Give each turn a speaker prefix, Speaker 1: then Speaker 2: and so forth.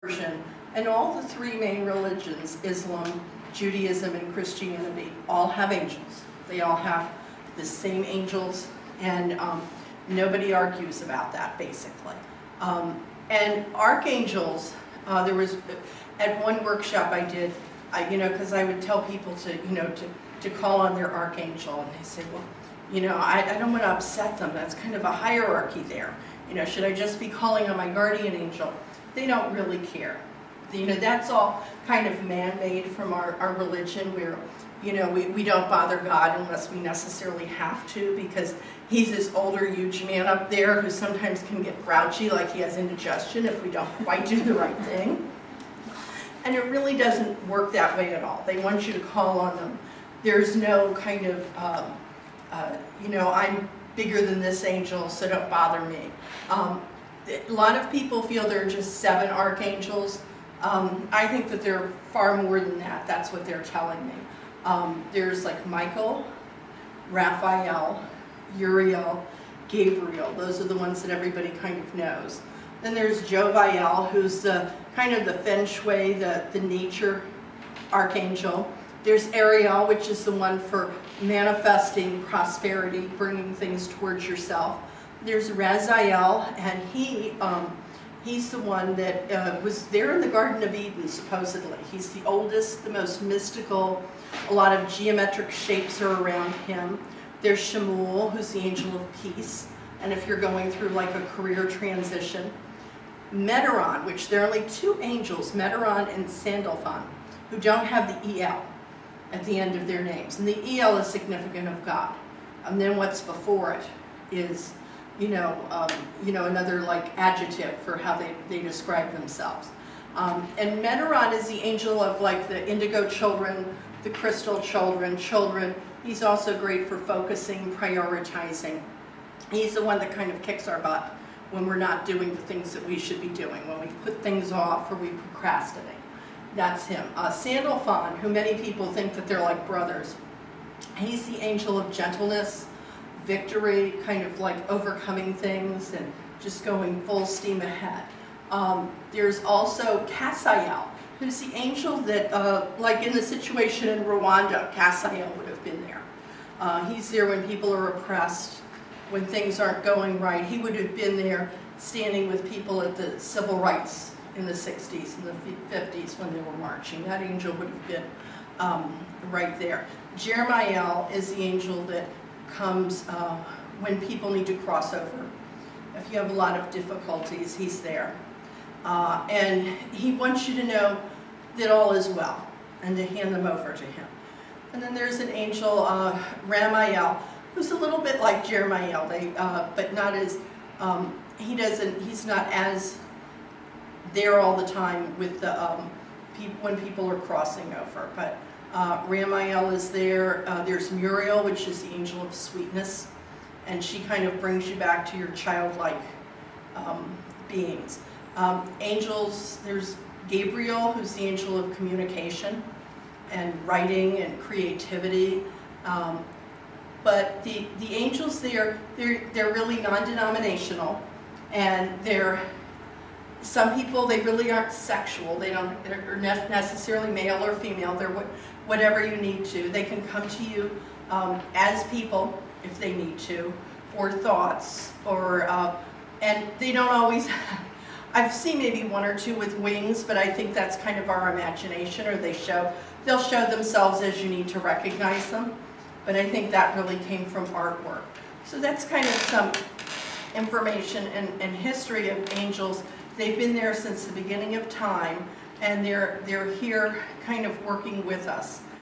Speaker 1: version, and all the three main religions, Islam, Judaism, and Christianity, all have angels. They all have the same angels, and nobody argues about that, basically. And archangels, there was, at one workshop I did, because I would tell people to call on their archangel, and they say, well, I don't want to upset them. That's kind of a hierarchy there. Should I just be calling on my guardian angel? They don't really care. That's all kind of man-made from our religion, where, we don't bother God unless we necessarily have to, because he's this older, huge man up there who sometimes can get grouchy, like he has indigestion if we don't quite do the right thing. And it really doesn't work that way at all. They want you to call on them. There's no kind of, I'm bigger than this angel, so don't bother me. A lot of people feel there are just 7 archangels. I think that there are far more than that. That's what they're telling me. There's like Michael, Raphael, Uriel, Gabriel. Those are the ones that everybody kind of knows. Then there's Joviel, who's the kind of the feng shui, the nature archangel. There's Ariel, which is the one for manifesting prosperity, bringing things towards yourself. There's Raziel, and he's the one that was there in the Garden of Eden, supposedly. He's the oldest, the most mystical. A lot of geometric shapes are around him. There's Shemuel, who's the angel of peace, and if you're going through like a career transition. Meteron, which there are only 2 angels, Meteron and Sandalphon, who don't have the EL at the end of their names. And the EL is significant of God. And then what's before it is, another like adjective for how they describe themselves. And Meteron is the angel of like the indigo children, the crystal children. He's also great for focusing, prioritizing. He's the one that kind of kicks our butt when we're not doing the things that we should be doing, when we put things off or we procrastinate. That's him. Sandalphon, who many people think that they're like brothers. He's the angel of gentleness, victory, kind of like overcoming things and just going full steam ahead. There's also Cassiel, who's the angel that, like in the situation in Rwanda, Cassiel would have been there. He's there when people are oppressed, when things aren't going right. He would have been there standing with people at the civil rights in the 60s and the 50s when they were marching. That angel would have been right there. Jeremiel is the angel that comes when people need to cross over. If you have a lot of difficulties, he's there. And he wants you to know that all is well and to hand them over to him. And then there's an angel, Ramiel, who's a little bit like Jeremiel, but not as, he's not as there all the time with the when people are crossing over. But Ramiel is there. There's Muriel, which is the angel of sweetness, and she kind of brings you back to your childlike beings. Angels, there's Gabriel, who's the angel of communication and writing and creativity. But the angels there, they're really non-denominational, and some people, they really aren't sexual. They're necessarily male or female. They're whatever you need to. They can come to you as people if they need to, or thoughts, or and they don't always. I've seen maybe 1 or 2 with wings, but I think that's kind of our imagination, or they'll show themselves as you need to recognize them. But I think that really came from artwork. So that's kind of some information and history of angels. They've been there since the beginning of time, and they're here kind of working with us.